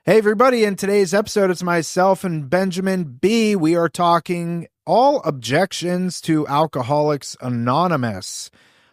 Hey, everybody. In today's episode, it's myself and Benjamin B. We are talking all objections to Alcoholics Anonymous.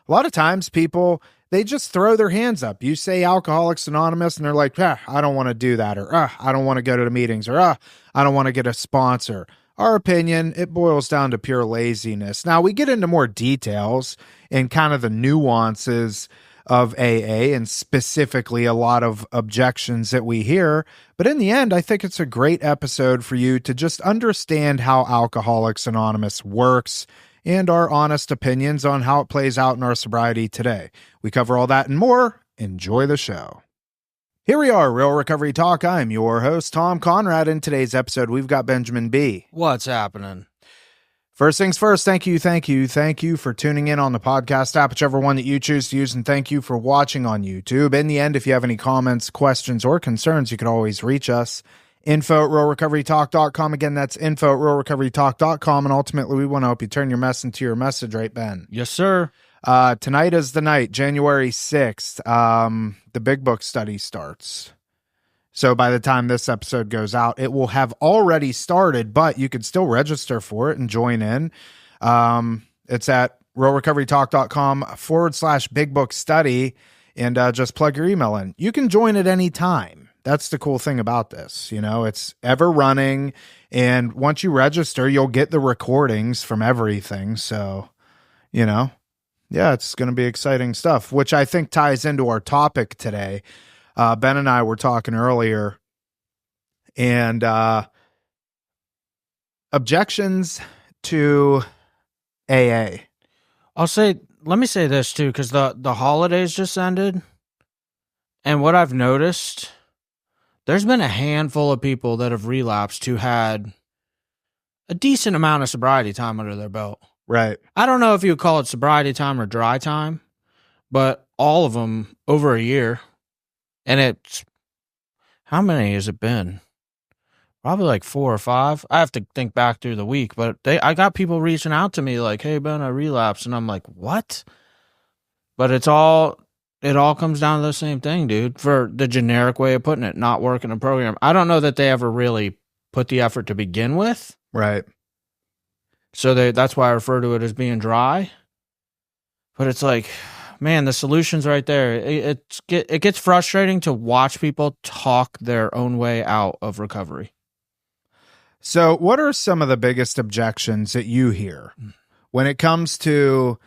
A lot of times people, they just throw their hands up. You say Alcoholics Anonymous and they're like, I don't want to do that, or I don't want to go to the meetings, or I don't want to get a sponsor. Our opinion, it boils down to pure laziness. Now, we get into more details and kind of the nuances of AA and specifically a lot of objections that we hear. But in the end, I think it's a great episode for you to just understand how Alcoholics Anonymous works and our honest opinions on how it plays out in our sobriety today. We cover all that and more. Enjoy the show. Here we are, Real Recovery Talk. I'm your host, Tom Conrad. In today's episode, we've got Benjamin B. What's happening? First things first, thank you for tuning in on the podcast app, whichever one that you choose to use, and thank you for watching on YouTube. In the end, if you have any comments, questions, or concerns, you can always reach us. info@realrecoverytalk.com. Again, that's info@realrecoverytalk.com, and ultimately, we want to help you turn your mess into your message, right, Ben? Yes, sir. Tonight is the night, January 6th. The Big Book study starts. So by the time this episode goes out, it will have already started, but you could still register for it and join in. It's at realrecoverytalk.com/Big Book Study, and just plug your email in. You can join at any time. That's the cool thing about this. You know, it's ever running, and once you register, you'll get the recordings from everything. So, you know, yeah, it's going to be exciting stuff, which I think ties into our topic today. Ben and I were talking earlier, and objections to AA. Let me say this too, because the holidays just ended, and what I've noticed, there's been a handful of people that have relapsed who had a decent amount of sobriety time under their belt. Right. I don't know if you would call it sobriety time or dry time, but all of them over a year. And it's, how many has it been? Probably like 4 or 5. I have to think back through the week, but I got people reaching out to me like, hey, Ben, I relapsed. And I'm like, what? But it all comes down to the same thing, dude, for the generic way of putting it, not working a program. I don't know that they ever really put the effort to begin with. Right. So that's why I refer to it as being dry. But it's like, man, the solution's right there. It gets frustrating to watch people talk their own way out of recovery. So what are some of the biggest objections that you hear when it comes to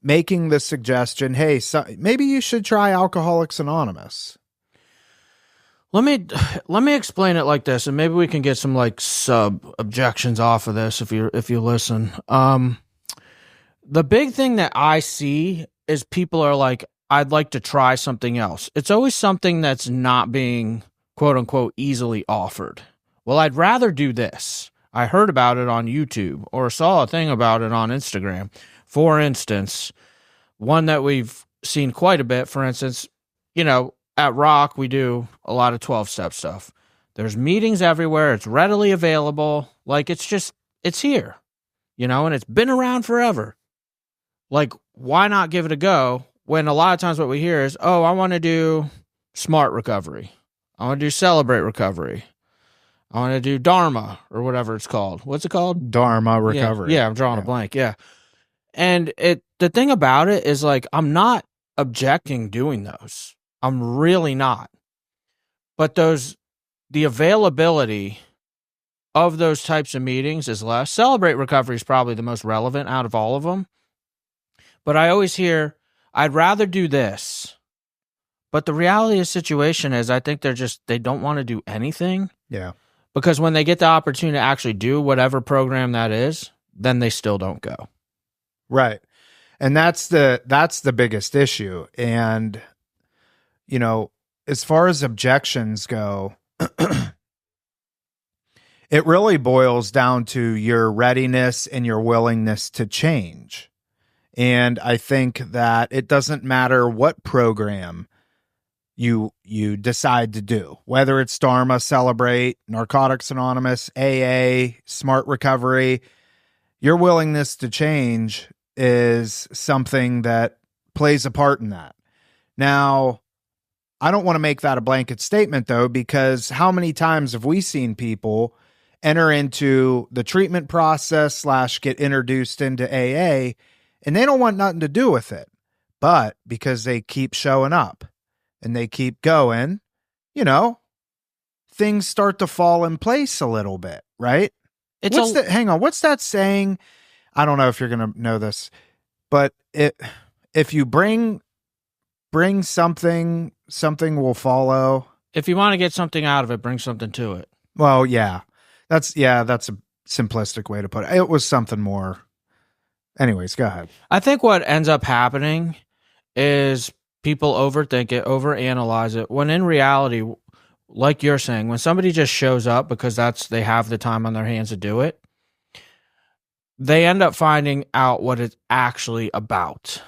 making the suggestion, hey, maybe you should try Alcoholics Anonymous? Let me explain it like this, and maybe we can get some like sub objections off of this if you listen. The big thing that I see is people are like, I'd like to try something else. It's always something that's not being, quote unquote, easily offered. Well, I'd rather do this. I heard about it on YouTube or saw a thing about it on Instagram. For instance, one that we've seen quite a bit, for instance, you know, at Rock, we do a lot of 12-step stuff. There's meetings everywhere. It's readily available. Like, it's here, you know, and it's been around forever. Like, why not give it a go when a lot of times what we hear is, oh, I want to do smart recovery. I want to do celebrate recovery. I want to do Dharma or whatever it's called. What's it called? Dharma recovery. Yeah, I'm drawing a blank. Yeah. And the thing about it is, like, I'm not objecting doing those. I'm really not. But the availability of those types of meetings is less. Celebrate recovery is probably the most relevant out of all of them. But I always hear, I'd rather do this. But the reality of the situation is, I think they don't want to do anything. Yeah. Because when they get the opportunity to actually do whatever program that is, then they still don't go. Right. And that's the biggest issue. And, you know, as far as objections go, it really boils down to your readiness and your willingness to change. And I think that it doesn't matter what program you decide to do, whether it's Dharma, Celebrate, Narcotics Anonymous, AA, Smart Recovery, your willingness to change is something that plays a part in that. Now, I don't want to make that a blanket statement, though, because how many times have we seen people enter into the treatment process / get introduced into AA, and they don't want nothing to do with it. But because they keep showing up and they keep going, things start to fall in place a little bit, right? Hang on, what's that saying? I don't know if you're going to know this, but if you bring something will follow. If you want to get something out of it, bring something to it. Well, yeah. That's a simplistic way to put it. It was something more. Anyways, go ahead. I think what ends up happening is people overthink it, overanalyze it, when in reality, like you're saying, when somebody just shows up because they have the time on their hands to do it, they end up finding out what it's actually about.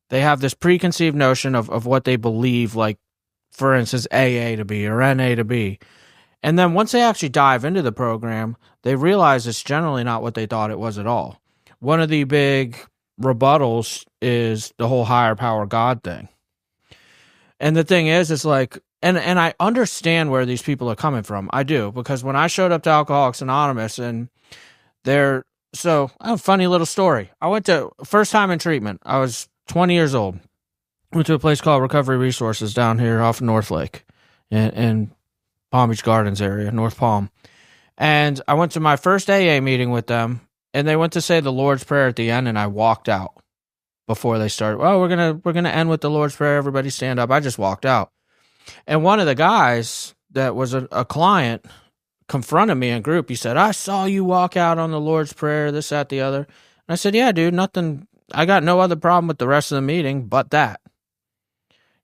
They have this preconceived notion of what they believe, like, for instance, AA to be or NA to be. And then once they actually dive into the program, they realize it's generally not what they thought it was at all. One of the big rebuttals is the whole higher power God thing. And the thing is, it's like, and I understand where these people are coming from. I do, because when I showed up to Alcoholics Anonymous and a funny little story. I went to, first time in treatment, I was 20 years old. Went to a place called Recovery Resources down here off North Lake in Palm Beach Gardens area, North Palm. And I went to my first AA meeting with them, and they went to say the Lord's Prayer at the end, and I walked out before they started. Well, we're gonna end with the Lord's Prayer. Everybody stand up. I just walked out. And one of the guys that was a client confronted me in group. He said, "I saw you walk out on the Lord's Prayer, this, that, the other." And I said, "Yeah, dude, nothing. I got no other problem with the rest of the meeting but that."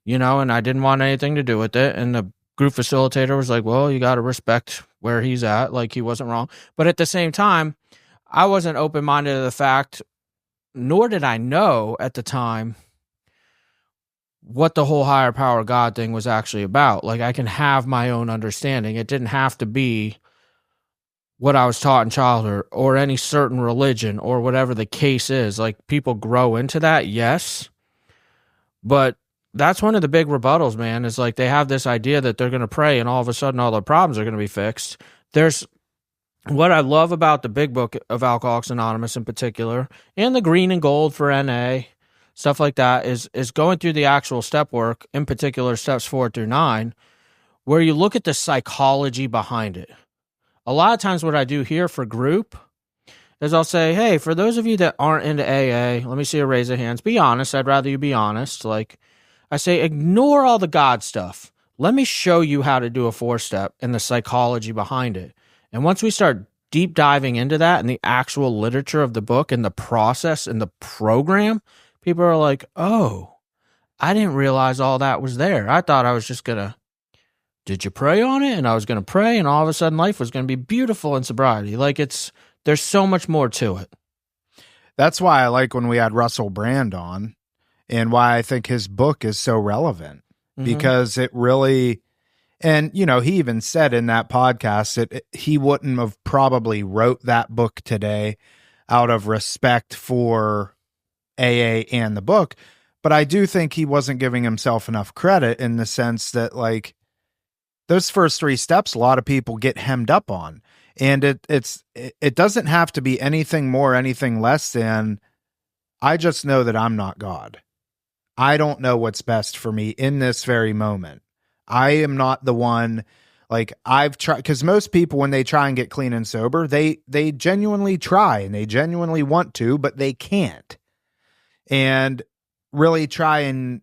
And I didn't want anything to do with it. And the group facilitator was like, "Well, you got to respect where he's at." Like, he wasn't wrong. But at the same time, I wasn't open-minded to the fact, nor did I know at the time what the whole higher power God thing was actually about. Like, I can have my own understanding. It didn't have to be what I was taught in childhood or any certain religion or whatever the case is. Like, people grow into that, yes. But that's one of the big rebuttals, man, is like they have this idea that they're going to pray and all of a sudden all their problems are going to be fixed. There's what I love about the big book of Alcoholics Anonymous in particular, and the green and gold for NA, stuff like that, is going through the actual step work, in particular steps 4 through 9, where you look at the psychology behind it. A lot of times what I do here for group is I'll say, hey, for those of you that aren't into AA, let me see a raise of hands. Be honest. I'd rather you be honest. Like, I say, ignore all the God stuff. Let me show you how to do a 4-step and the psychology behind it. And once we start deep diving into that and the actual literature of the book and the process and the program, people are like, oh, I didn't realize all that was there. I thought I was just going to, did you pray on it? And I was going to pray, and all of a sudden life was going to be beautiful in sobriety. Like, there's so much more to it. That's why I like when we had Russell Brand on, and why I think his book is so relevant, because it really, and he even said in that podcast that he wouldn't have probably wrote that book today out of respect for AA and the book. But I do think he wasn't giving himself enough credit, in the sense that, like, those first 3 steps, a lot of people get hemmed up on, and it doesn't have to be anything more, anything less than, I just know that I'm not God. I don't know what's best for me in this very moment. I am not the one, like, I've tried, because most people, when they try and get clean and sober, they genuinely try and they genuinely want to, but they can't. And really try and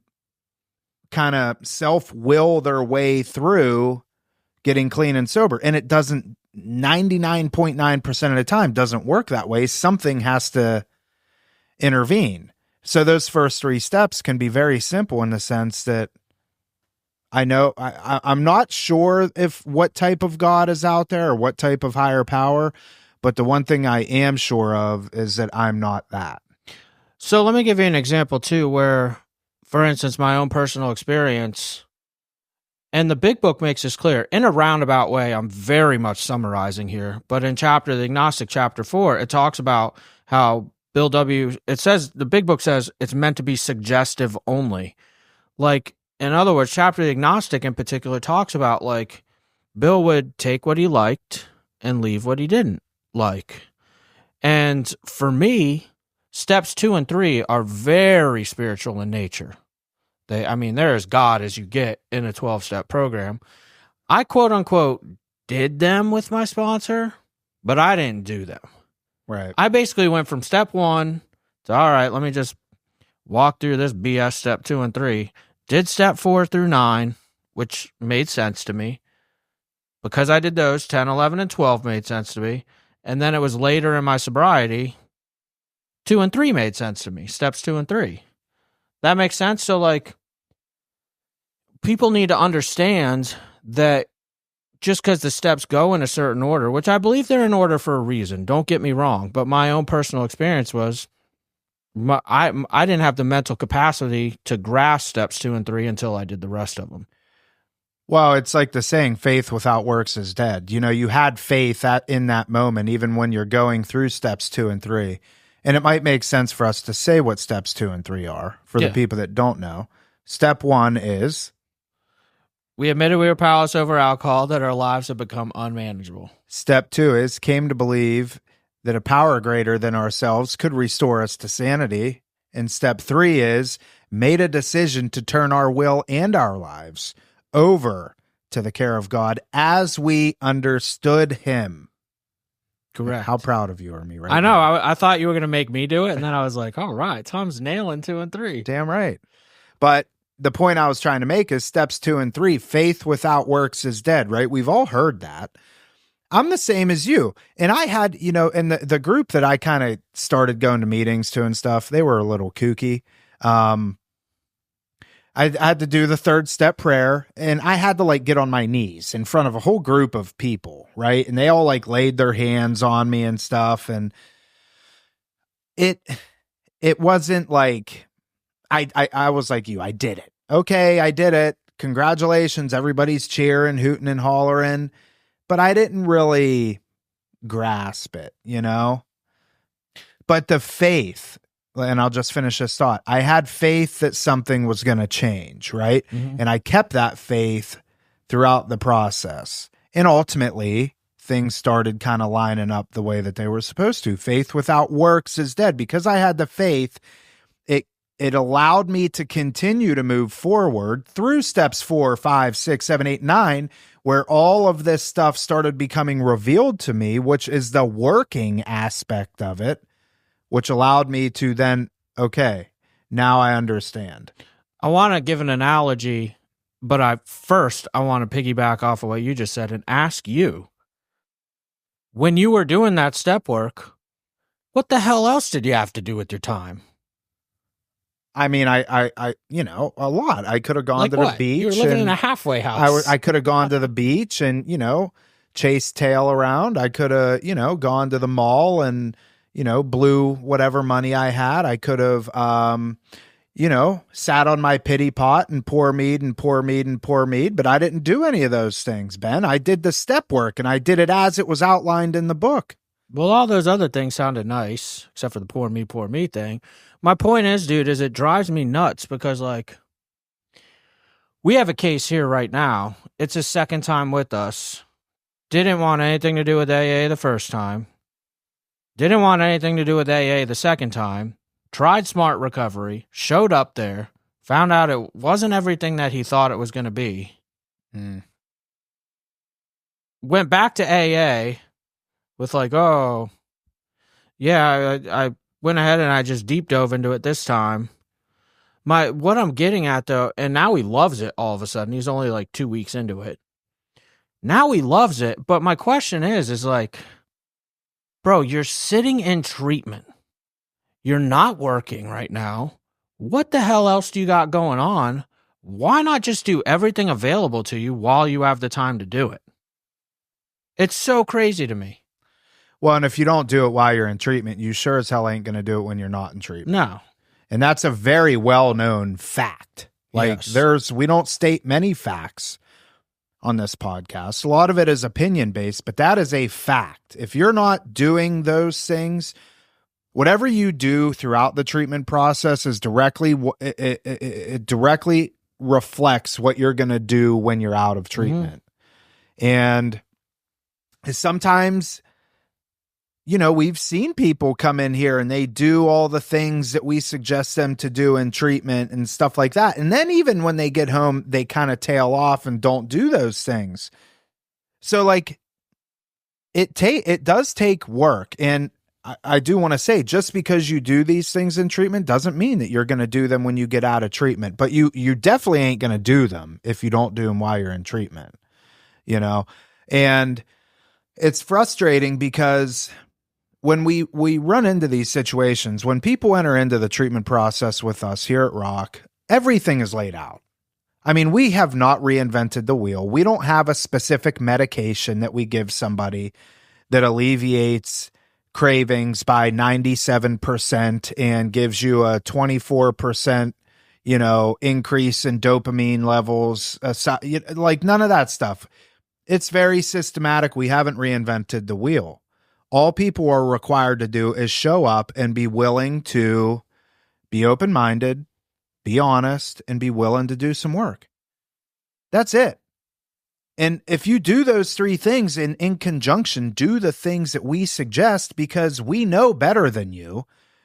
kind of self-will their way through getting clean and sober. And it doesn't, 99.9% of the time, doesn't work that way. Something has to intervene. So those first 3 steps can be very simple, in the sense that I know I'm not sure if what type of God is out there or what type of higher power, but the one thing I am sure of is that I'm not that. So let me give you an example too, where, for instance, my own personal experience, and the big book makes this clear in a roundabout way. I'm very much summarizing here, but in the Agnostic chapter 4, it talks about how the big book says it's meant to be suggestive only. Like, in other words, chapter the agnostic in particular talks about like Bill would take what he liked and leave what he didn't like. And for me, steps 2 and 3 are very spiritual in nature. They're as God as you get in a 12-step program. I quote unquote did them with my sponsor, but I didn't do them. Right. I basically went from step 1 to, all right, let me just walk through this BS step 2 and 3. Did step 4 through 9, which made sense to me. Because I did those, 10, 11, and 12 made sense to me. And then it was later in my sobriety, 2 and 3 made sense to me. Steps 2 and 3. That makes sense? So, like, people need to understand that just because the steps go in a certain order, which I believe they're in order for a reason, don't get me wrong, but my own personal experience was I didn't have the mental capacity to grasp steps 2 and 3 until I did the rest of them. Well, it's like the saying, faith without works is dead. You know, you had faith in that moment, even when you're going through steps 2 and 3. And it might make sense for us to say what steps 2 and 3 are for the people that don't know. Step 1 is... we admitted we were powerless over alcohol, that our lives have become unmanageable. Step 2 is came to believe that a power greater than ourselves could restore us to sanity. And step 3 is made a decision to turn our will and our lives over to the care of God as we understood him. Correct. How proud of you are me right I know. now. I thought you were going to make me do it, and then I was like, all right, Tom's nailing 2 and 3. Damn right. But the point I was trying to make is steps 2 and 3, faith without works is dead, right? We've all heard that. I'm the same as you. And I had, you know, in the group that I kind of started going to meetings to and stuff, they were a little kooky. I had to do the 3rd step prayer, and I had to like get on my knees in front of a whole group of people, right? And they all like laid their hands on me and stuff. And it wasn't like, I was like you, I did it. Okay, I did it. Congratulations. Everybody's cheering, hooting and hollering. But I didn't really grasp it, you know? But the faith, and I'll just finish this thought. I had faith that something was going to change, right? Mm-hmm. And I kept that faith throughout the process. And ultimately, things started kind of lining up the way that they were supposed to. Faith without works is dead. Because I had the faith, it allowed me to continue to move forward through steps 4, 5, 6, 7, 8, 9, where all of this stuff started becoming revealed to me, which is the working aspect of it, which allowed me to then, okay, now I understand. I want to give an analogy, but I want to piggyback off of what you just said and ask you, when you were doing that step work, what the hell else did you have to do with your time? I mean, I you know, a lot. I could have gone to the beach. You were living in a halfway house. I could have gone to the beach and, you know, chased tail around. I could have, you know, gone to the mall and, you know, blew whatever money I had. I could have, you know, sat on my pity pot and pour mead and pour mead and pour mead, but I didn't do any of those things, Ben. I did the step work and I did it as it was outlined in the book. Well, all those other things sounded nice, except for the pour me thing. My point is, dude, is it drives me nuts because, like, we have a case here right now. It's his second time with us. Didn't want anything to do with AA the first time. Didn't want anything to do with AA the second time. Tried Smart Recovery. Showed up there. Found out it wasn't everything that he thought it was going to be. Went back to AA with like, oh, yeah, I went ahead and I just deep dove into it this time. What I'm getting at, though, and now he loves it all of a sudden. He's only like 2 weeks into it. Now he loves it, but my question is like, bro, you're sitting in treatment. You're not working right now. What the hell else do you got going on? Why not just do everything available to you while you have the time to do it? It's so crazy to me. Well, and if you don't do it while you're in treatment, you sure as hell ain't going to do it when you're not in treatment. No. And that's a very well-known fact. Like, yes. We don't state many facts on this podcast. A lot of it is opinion-based, but that is a fact. If you're not doing those things, whatever you do throughout the treatment process is directly reflects what you're going to do when you're out of treatment. And sometimes, we've seen people come in here and they do all the things that we suggest them to do in treatment and stuff like that. And then even when they get home, they kind of tail off and don't do those things. So like it does take work. And I do want to say, just because you do these things in treatment doesn't mean that you're going to do them when you get out of treatment, but you definitely ain't going to do them if you don't do them while you're in treatment, and it's frustrating because when we run into these situations, when people enter into the treatment process with us here at Rock, everything is laid out. I mean, we have not reinvented the wheel. We don't have a specific medication that we give somebody that alleviates cravings by 97% and gives you a 24%, increase in dopamine levels. Like none of that stuff. It's very systematic. We haven't reinvented the wheel. All people are required to do is show up and be willing to be open-minded, be honest, and be willing to do some work. That's it. And if you do those three things in conjunction, do the things that we suggest, because we know better than you.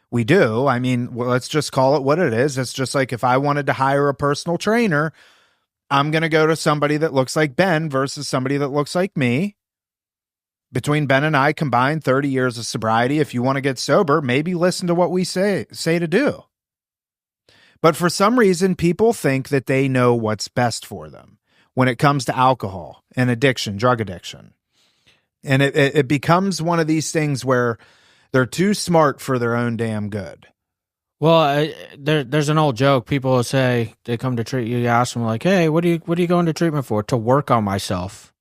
We do. I mean, well, let's just call it what it is. It's just like if I wanted to hire a personal trainer, I'm going to go to somebody that looks like Ben versus somebody that looks like me. Between Ben and I combined 30 years of sobriety. If you want to get sober, maybe listen to what we say to do. But for some reason, people think that they know what's best for them when it comes to alcohol and addiction, drug addiction. And it becomes one of these things where they're too smart for their own damn good. Well, there's an old joke. People will say, they come to treat you, ask them like, hey, what are you going to treatment for? To work on myself.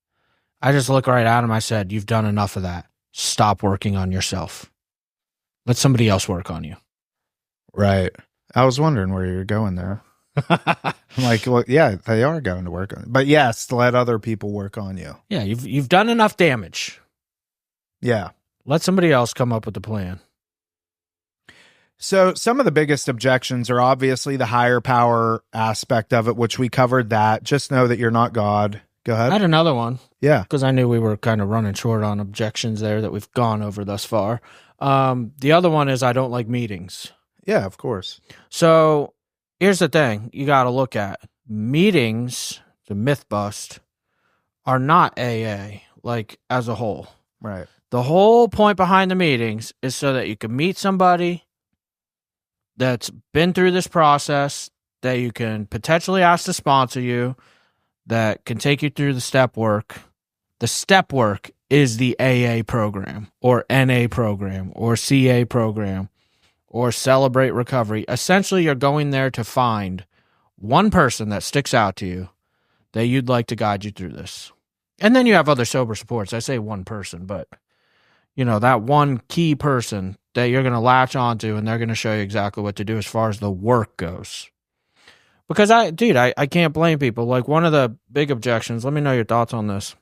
I just look right at him. I said, you've done enough of that. Stop working on yourself. Let somebody else work on you. Right. I was wondering where you're going there. I'm like, well, yeah, they are going to work on it. But yes, let other people work on you. Yeah, you've done enough damage. Yeah. Let somebody else come up with the plan. So some of the biggest objections are obviously the higher power aspect of it, which we covered that. Just know that you're not God. Go ahead. I had another one. Yeah. Because I knew we were kind of running short on objections there that we've gone over thus far. The other one is I don't like meetings. Yeah, of course. So here's the thing you got to look at. Meetings, the myth bust, are not AA, like as a whole. Right. The whole point behind the meetings is so that you can meet somebody that's been through this process, that you can potentially ask to sponsor you, that can take you through the step work. The step work is the AA program or NA program or CA program or Celebrate Recovery. Essentially, you're going there to find one person that sticks out to you that you'd like to guide you through this. And then you have other sober supports. I say one person, but that one key person that you're going to latch onto, and they're going to show you exactly what to do as far as the work goes. Because I can't blame people. Like, one of the big objections, let me know your thoughts on this.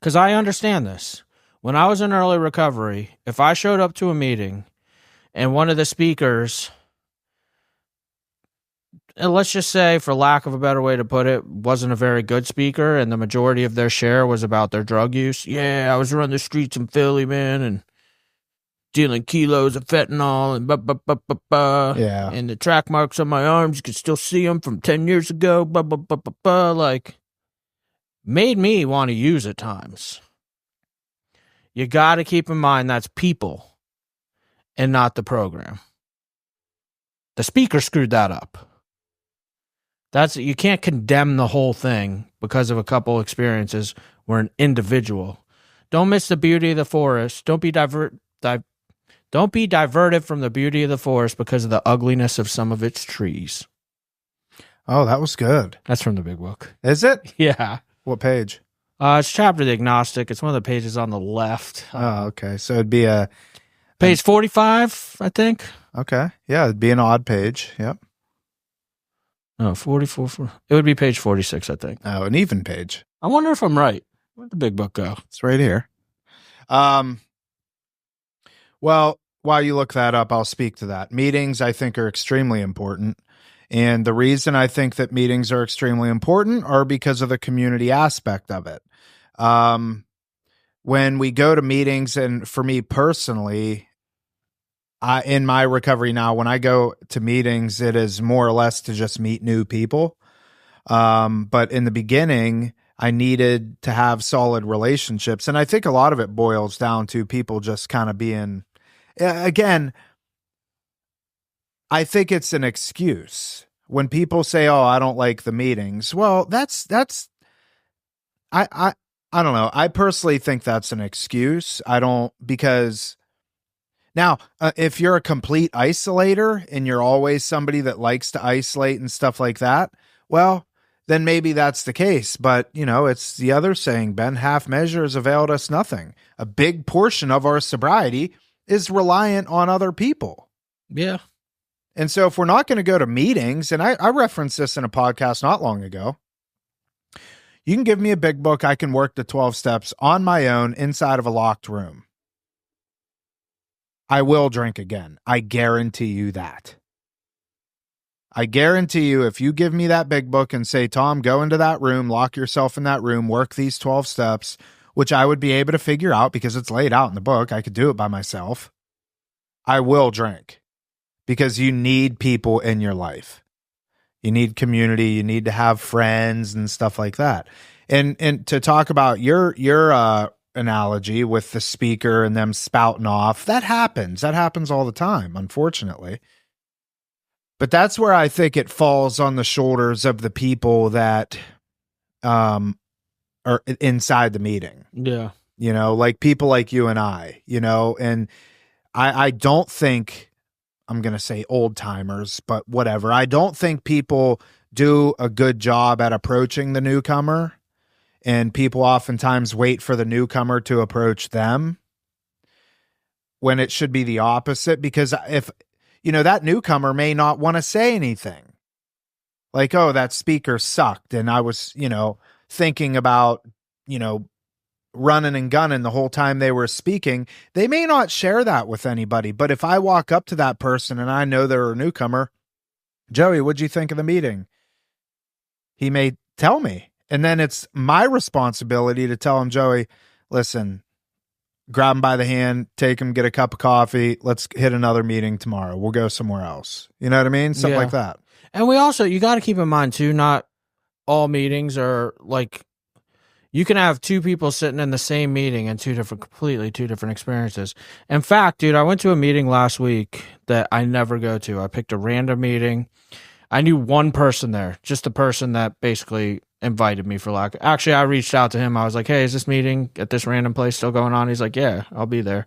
Because I understand this. When I was in early recovery, if I showed up to a meeting and one of the speakers, and let's just say, for lack of a better way to put it, wasn't a very good speaker, and the majority of their share was about their drug use. Yeah, I was running the streets in Philly, man, and dealing kilos of fentanyl and Yeah. and the track marks on my arms, you could still see them from 10 years ago, like, made me want to use at times. You got to keep in mind that's people and not the program. The speaker screwed that up. You can't condemn the whole thing because of a couple experiences where an individual. Don't miss the beauty of the forest. Don't be diverted from the beauty of the forest because of the ugliness of some of its trees. Oh, that was good. That's from the big book. Is it? Yeah. What page? It's chapter The Agnostic. It's one of the pages on the left. Oh, okay. So it'd be page 45, I think. Okay. Yeah, it'd be an odd page. Yep. No, 44. It would be page 46, I think. Oh, an even page. I wonder if I'm right. Where'd the big book go? It's right here. Well, while you look that up, I'll speak to that. Meetings, I think, are extremely important. And the reason I think that meetings are extremely important are because of the community aspect of it. When we go to meetings, and for me personally, in my recovery now, when I go to meetings, it is more or less to just meet new people. But in the beginning, I needed to have solid relationships. And I think a lot of it boils down to people just kind of being, again, I think it's an excuse. When people say, "Oh, I don't like the meetings," well, I don't know. I personally think that's an excuse. I don't, because now, if you're a complete isolator and you're always somebody that likes to isolate and stuff like that, well, then maybe that's the case. But, it's the other saying, Ben, half measures availed us nothing. A big portion of our sobriety is reliant on other people. Yeah. And so if we're not going to go to meetings, and I referenced this in a podcast not long ago, you can give me a big book. I can work the 12 steps on my own inside of a locked room. I will drink again. I guarantee you that. I guarantee you, if you give me that big book and say, Tom, go into that room, lock yourself in that room, work these 12 steps, which I would be able to figure out because it's laid out in the book. I could do it by myself. I will drink. Because you need people in your life. You need community. You need to have friends and stuff like that. And to talk about your analogy with the speaker and them spouting off, that happens. That happens all the time, unfortunately. But that's where I think it falls on the shoulders of the people that are inside the meeting. Yeah. Like people like you and I, and I don't think, I'm going to say old timers, but whatever. I don't think people do a good job at approaching the newcomer, and people oftentimes wait for the newcomer to approach them when it should be the opposite. Because if, that newcomer may not want to say anything like, oh, that speaker sucked. And I was, thinking about, running and gunning the whole time they were speaking. They may not share that with anybody, but if I walk up to that person and I know they're a newcomer, Joey, what'd you think of the meeting? He may tell me. And then it's my responsibility to tell him, Joey, listen, grab him by the hand, take him, get a cup of coffee. Let's hit another meeting tomorrow. We'll go somewhere else. You know what I mean? Something like that. And you got to keep in mind too, not all meetings are like, you can have two people sitting in the same meeting and completely two different experiences. In fact, dude, I went to a meeting last week that I never go to. I picked a random meeting. I knew one person there, just the person that basically invited me Actually, I reached out to him. I was like, hey, is this meeting at this random place still going on? He's like, yeah, I'll be there.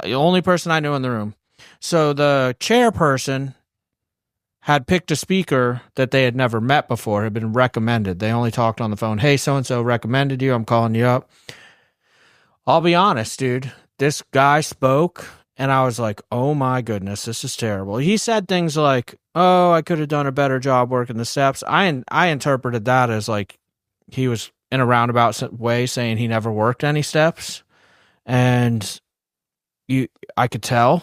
The only person I knew in the room. So the chairperson had picked a speaker that they had never met before, had been recommended. They only talked on the phone. Hey, so-and-so recommended you. I'm calling you up. I'll be honest, dude. This guy spoke, and I was like, oh my goodness, this is terrible. He said things like, oh, I could have done a better job working the steps. I interpreted that as like he was in a roundabout way saying he never worked any steps. And I could tell.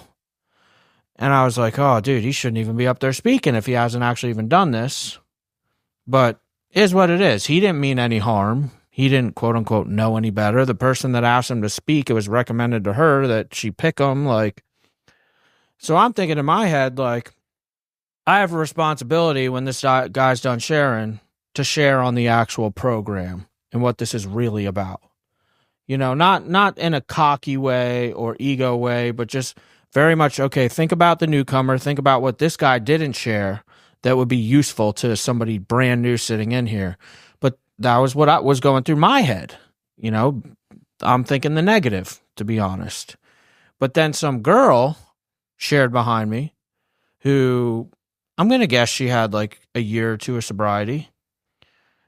And I was like, oh, dude, he shouldn't even be up there speaking if he hasn't actually even done this. But is what it is. He didn't mean any harm. He didn't, quote unquote, know any better. The person that asked him to speak, it was recommended to her that she pick him. So I'm thinking in my head, like, I have a responsibility when this guy's done sharing to share on the actual program and what this is really about. Not in a cocky way or ego way, but just very much, okay, think about the newcomer. Think about what this guy didn't share that would be useful to somebody brand new sitting in here. But that was what was going through my head. I'm thinking the negative, to be honest. But then some girl shared behind me who I'm going to guess she had like a year or two of sobriety.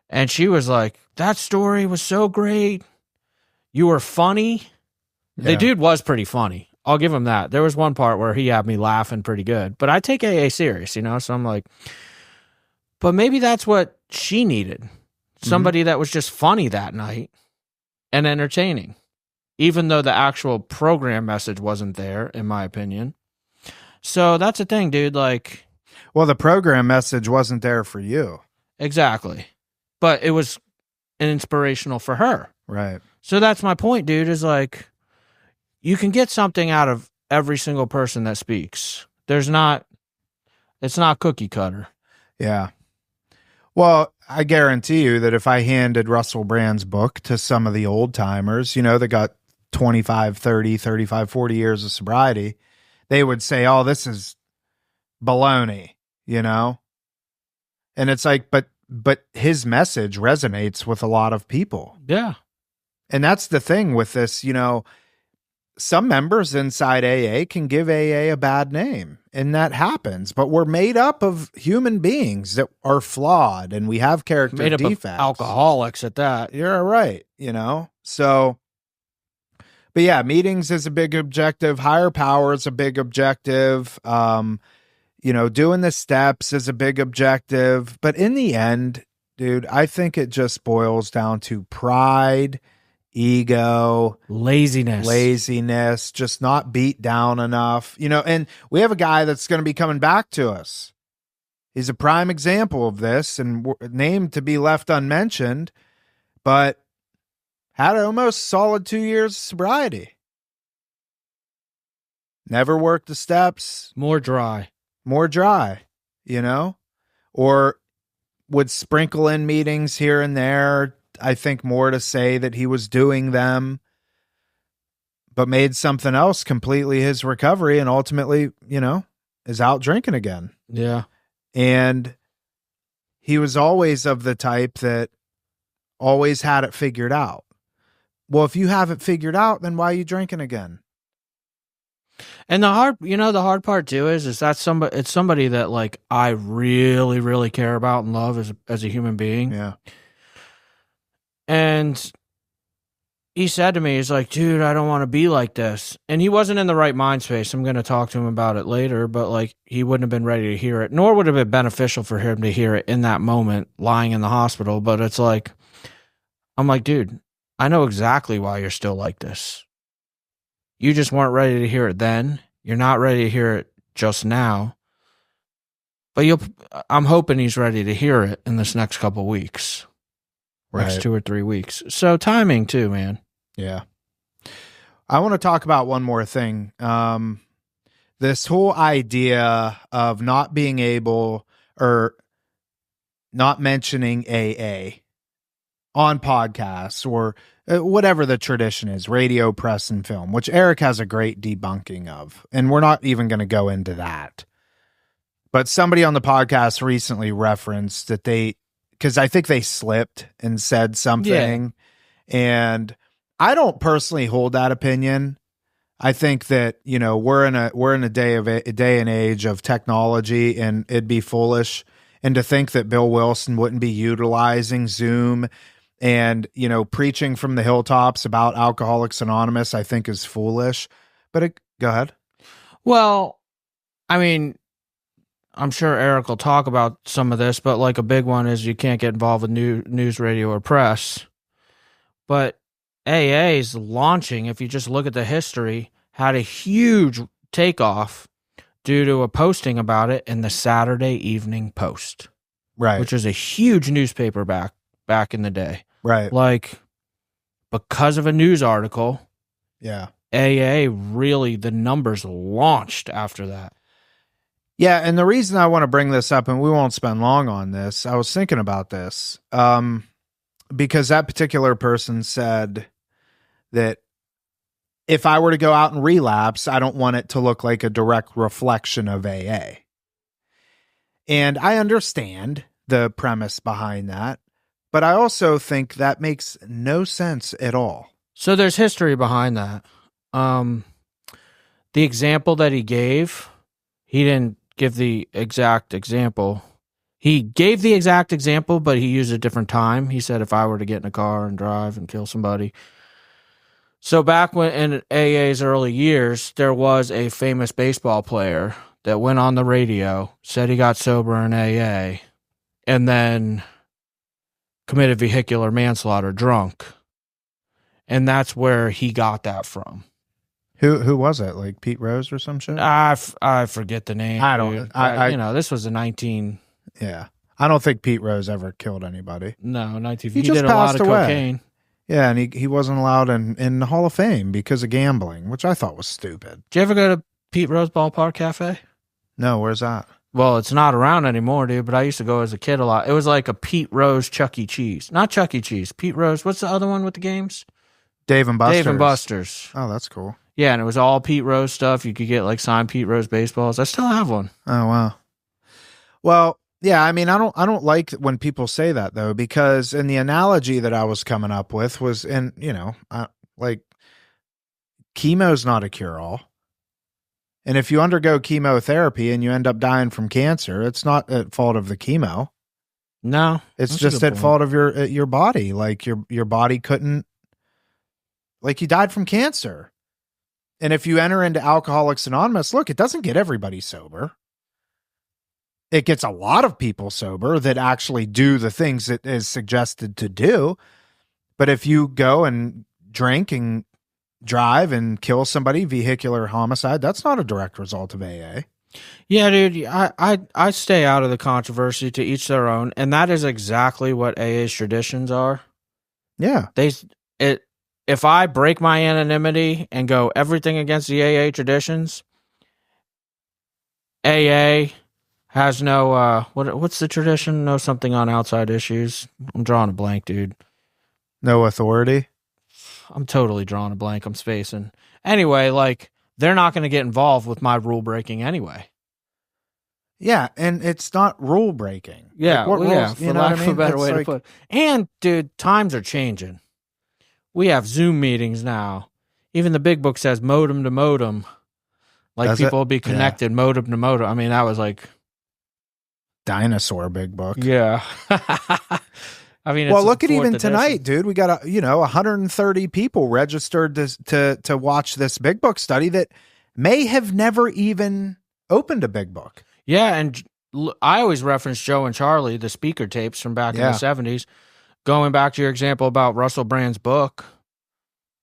And she was like, that story was so great. You were funny. Yeah. The dude was pretty funny. I'll give him that. There was one part where he had me laughing pretty good, but I take AA serious, so I'm like, but maybe that's what she needed. Somebody that was just funny that night and entertaining, even though the actual program message wasn't there, in my opinion. So that's the thing, dude. Like, Well, the program message wasn't there for you. Exactly. But it was inspirational for her. Right. So that's my point, dude, is like, you can get something out of every single person that speaks. It's not cookie cutter. Yeah. Well, I guarantee you that if I handed Russell Brand's book to some of the old timers, that got 25, 30, 35, 40 years of sobriety, they would say, oh, this is baloney, And it's like, but his message resonates with a lot of people. Yeah. And that's the thing with this, some members inside AA can give AA a bad name, and that happens. But we're made up of human beings that are flawed, and we have character made up defects. Of alcoholics at that. You're right, So, but yeah, meetings is a big objective. Higher power is a big objective. Doing the steps is a big objective. But in the end, dude, I think it just boils down to pride, ego, laziness, just not beat down enough, and we have a guy that's going to be coming back to us. He's a prime example of this, and named to be left unmentioned, but had almost solid 2 years of sobriety. Never worked the steps. More dry, or would sprinkle in meetings here and there. I think more to say that he was doing them, but made something else completely his recovery, and ultimately, is out drinking again. Yeah. And he was always of the type that always had it figured out. Well, if you have it figured out, then why are you drinking again? And the hard part too is that it's somebody that like I really, really care about and love as a human being. Yeah. And he said to me, he's like, dude, I don't want to be like this. And he wasn't in the right mind space. I'm going to talk to him about it later, but like he wouldn't have been ready to hear it, nor would have been beneficial for him to hear it in that moment lying in the hospital. But it's like, I'm like, dude, I know exactly why you're still like this. You just weren't ready to hear it then. You're not ready to hear it just now. But I'm hoping he's ready to hear it in this next couple weeks. Next 2 or 3 weeks. So timing too, man. Yeah. I want to talk about one more thing. This whole idea of not being able or not mentioning AA on podcasts or whatever the tradition is, radio, press, and film, which Eric has a great debunking of. And we're not even going to go into that. But somebody on the podcast recently referenced that because I think they slipped and said something. Yeah. And I don't personally hold that opinion. I think that, we're in a day and age of technology, and it'd be foolish. And to think that Bill Wilson wouldn't be utilizing Zoom and, preaching from the hilltops about Alcoholics Anonymous, I think is foolish. But go ahead. Well, I mean, I'm sure Eric will talk about some of this, but like a big one is you can't get involved with news, radio, or press. But AA's launching, if you just look at the history, had a huge takeoff due to a posting about it in the Saturday Evening Post. Right. Which is a huge newspaper back in the day. Right. Like, because of a news article. Yeah. AA really, the numbers launched after that. Yeah, and the reason I want to bring this up, and we won't spend long on this, I was thinking about this, because that particular person said that if I were to go out and relapse, I don't want it to look like a direct reflection of AA. And I understand the premise behind that, but I also think that makes no sense at all. So there's history behind that. The example that he gave, he didn't give the exact example. He gave the exact example, but he used a different time. He said, if I were to get in a car and drive and kill somebody. So back when in AA's early years, there was a famous baseball player that went on the radio, said he got sober in AA, and then committed vehicular manslaughter drunk. And that's where he got that from. Who was it? Like Pete Rose or some shit? I forget the name. I don't. Dude. I this was a 19. Yeah, I don't think Pete Rose ever killed anybody. No, 19. He He just did a lot passed of away. cocaine. Yeah, and he wasn't allowed in the Hall of Fame because of gambling, which I thought was stupid. Did you ever go to Pete Rose Ballpark Cafe? No, where's that? Well, it's not around anymore, dude, but I used to go as a kid a lot. It was like a Pete Rose Chuck E. Cheese. Not Chuck E. Cheese. Pete Rose. What's the other one with the games? Dave and Buster's. Dave and Buster's. Oh, that's cool. Yeah, and it was all Pete Rose stuff. You could get like signed Pete Rose baseballs. I still have one. Oh, wow. Well, yeah, I mean, I don't like when people say that though, because in the analogy that I was coming up with was like chemo's not a cure-all. And if you undergo chemotherapy and you end up dying from cancer, it's not at fault of the chemo. No, it's just at fault of your body. Like your body couldn't, like you died from cancer. And if you enter into Alcoholics Anonymous, look, it doesn't get everybody sober. It gets a lot of people sober that actually do the things it is suggested to do. But if you go and drink and drive and kill somebody, vehicular homicide, that's not a direct result of AA. Yeah, dude, I stay out of the controversy, to each their own, and that is exactly what AA's traditions are. Yeah. If I break my anonymity and go everything against the AA traditions, AA has no what's the tradition? No something on outside issues. I'm drawing a blank, dude. No authority. I'm totally drawing a blank. I'm spacing. Anyway, like they're not going to get involved with my rule breaking anyway. Yeah, and it's not rule breaking. Yeah, like, what rules? Yeah, for lack of a better way to put it. And dude, times are changing. We have Zoom meetings now. Even the big book says modem to modem. Like people will be connected modem to modem. I mean, that was like dinosaur big book. Yeah. I mean, well, look at even tonight, dude. We got 130 people registered to watch this big book study that may have never even opened a big book. Yeah, and I always reference Joe and Charlie, the speaker tapes from back in the 70s. Going back to your example about Russell Brand's book,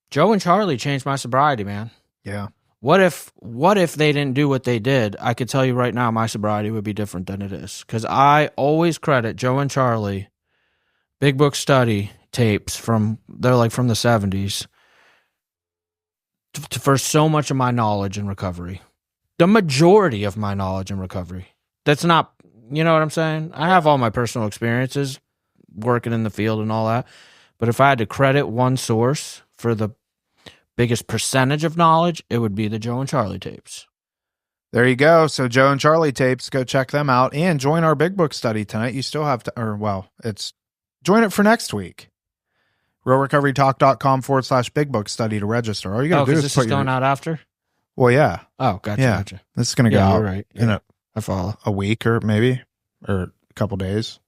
Joe and Charlie changed my sobriety, man. Yeah. What if they didn't do what they did? I could tell you right now, my sobriety would be different than it is. Because I always credit Joe and Charlie, big book study tapes they're like from the 70s, for so much of my knowledge and recovery. The majority of my knowledge and recovery. That's not, you know what I'm saying? I have all my personal experiences working in the field and all that. But if I had to credit one source for the biggest percentage of knowledge, it would be the Joe and Charlie tapes. There you go. So Joe and Charlie tapes, go check them out and join our big book study tonight. You still have to, join it for next week. RealRecoveryTalk.com/big book study to register. All you got to do is this is going out after? Well, yeah. Oh, gotcha. Yeah. Gotcha. This is going to go out right. in I follow. a week or maybe, or a couple days.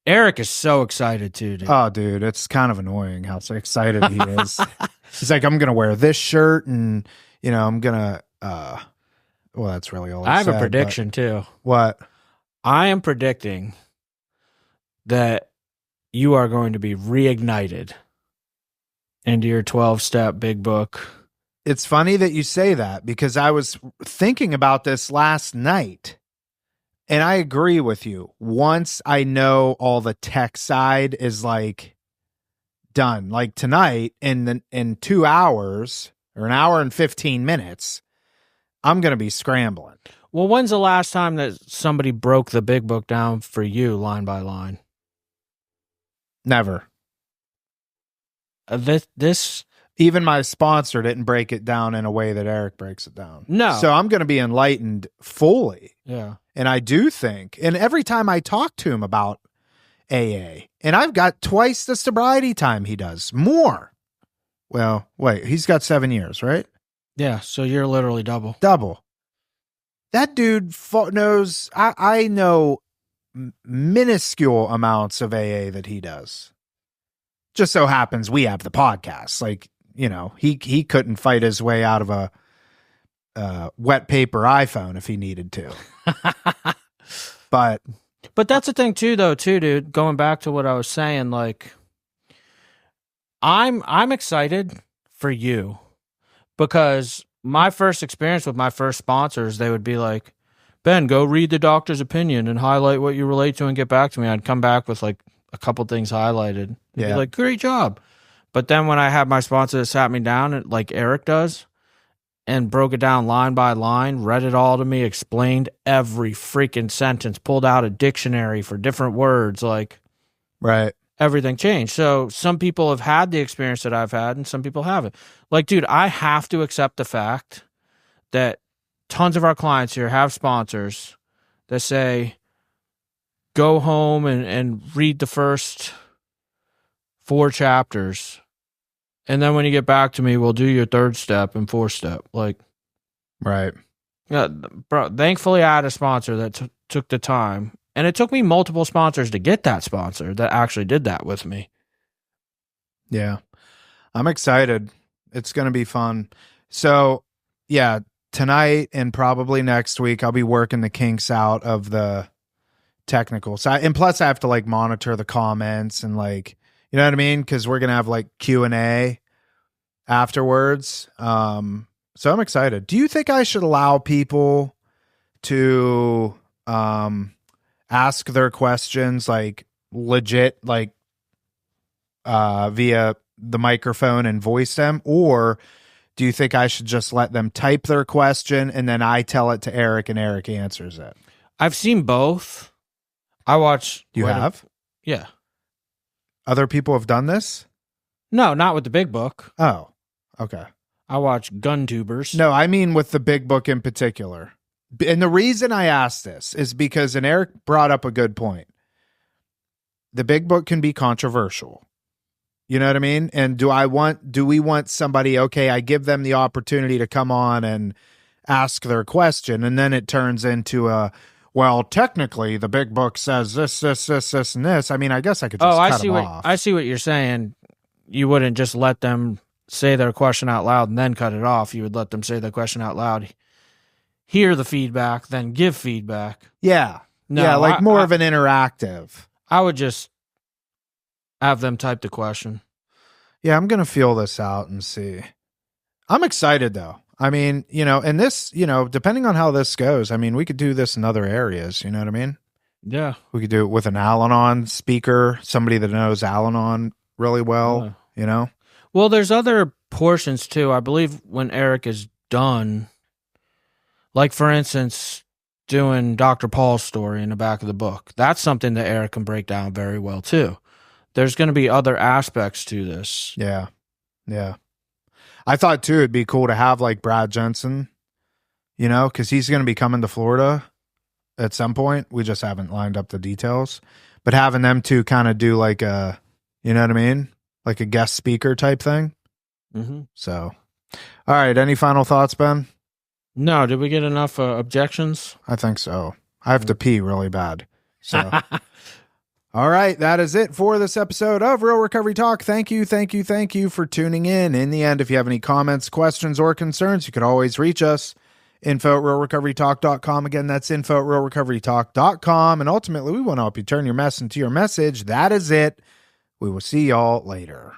Eric is so excited too, dude. Oh, dude, it's kind of annoying how so excited he is. He's like, I'm going to wear this shirt and, I'm going to, well, that's really all I have a prediction too. What? I am predicting that you are going to be reignited into your 12-step big book. It's funny that you say that because I was thinking about this last night. And I agree with you. Once I know all the tech side is like done, like tonight in 2 hours or an hour and 15 minutes, I'm going to be scrambling. Well, when's the last time that somebody broke the big book down for you line by line? Never. This even my sponsor didn't break it down in a way that Eric breaks it down. No. So I'm going to be enlightened fully. Yeah. And I do think, and every time I talk to him about AA, and I've got twice the sobriety time he does, more. Well, wait, he's got 7 years, right? Yeah, so you're literally double. Double. That dude knows, I know minuscule amounts of AA that he does. Just so happens we have the podcast. Like, he couldn't fight his way out of a wet paper iPhone if he needed to. But that's the thing too, dude. Going back to what I was saying, like, I'm excited for you because my first experience with my first sponsors, they would be like, Ben, go read the doctor's opinion and highlight what you relate to and get back to me. I'd come back with like a couple things highlighted. They'd be like, great job. But then when I had my sponsor that sat me down, like Eric does, and broke it down line by line, read it all to me, explained every freaking sentence, pulled out a dictionary for different words, like right. Everything changed. So some people have had the experience that I've had and some people haven't. Like, dude, I have to accept the fact that tons of our clients here have sponsors that say, go home and read the first 4 chapters. And then when you get back to me, we'll do your 3rd step and 4th step. Like, right. Yeah, bro, thankfully I had a sponsor that took the time. And it took me multiple sponsors to get that sponsor that actually did that with me. Yeah. I'm excited. It's going to be fun. So, yeah, tonight and probably next week, I'll be working the kinks out of the technical side. And plus, I have to like monitor the comments and like, you know what I mean? Because we're going to have like Q&A afterwards. So I'm excited. Do you think I should allow people to ask their questions like legit, like via the microphone and voice them? Or do you think I should just let them type their question and then I tell it to Eric and Eric answers it? I've seen both. I watch. You have? Yeah. Other people have done this? No, not with the big book. Oh, okay. I watch gun tubers. No, I mean with the big book in particular. And the reason I asked this is because, and Eric brought up a good point, the big book can be controversial. You know what I mean? And do we want somebody, okay, I give them the opportunity to come on and ask their question, and then it turns into well, technically the big book says this, and this. I mean, I guess I could just cut them off. I see what you're saying. You wouldn't just let them say their question out loud and then cut it off. You would let them say their question out loud, hear the feedback, then give feedback. Yeah. No, yeah, like more of an interactive. I would just have them type the question. Yeah, I'm going to feel this out and see. I'm excited, though. I mean, you know, and this, you know, depending on how this goes, I mean, we could do this in other areas. You know what I mean? Yeah. We could do it with an Al-Anon speaker, somebody that knows Al-Anon really well, you know? Well, there's other portions, too. I believe when Eric is done, like, for instance, doing Dr. Paul's story in the back of the book, that's something that Eric can break down very well, too. There's going to be other aspects to this. Yeah. Yeah. I thought, too, it'd be cool to have, like, Brad Jensen, you know, because he's going to be coming to Florida at some point. We just haven't lined up the details. But having them two kind of do, like, a, you know what I mean? Like a guest speaker type thing. Mm-hmm. So, all right. Any final thoughts, Ben? No. Did we get enough objections? I think so. I have to pee really bad. So, all right. That is it for this episode of Real Recovery Talk. Thank you for tuning in. In the end, if you have any comments, questions, or concerns, you can always reach us. info@realrecoverytalk.com. Again, that's info@realrecoverytalk.com. And ultimately, we want to help you turn your mess into your message. That is it. We will see y'all later.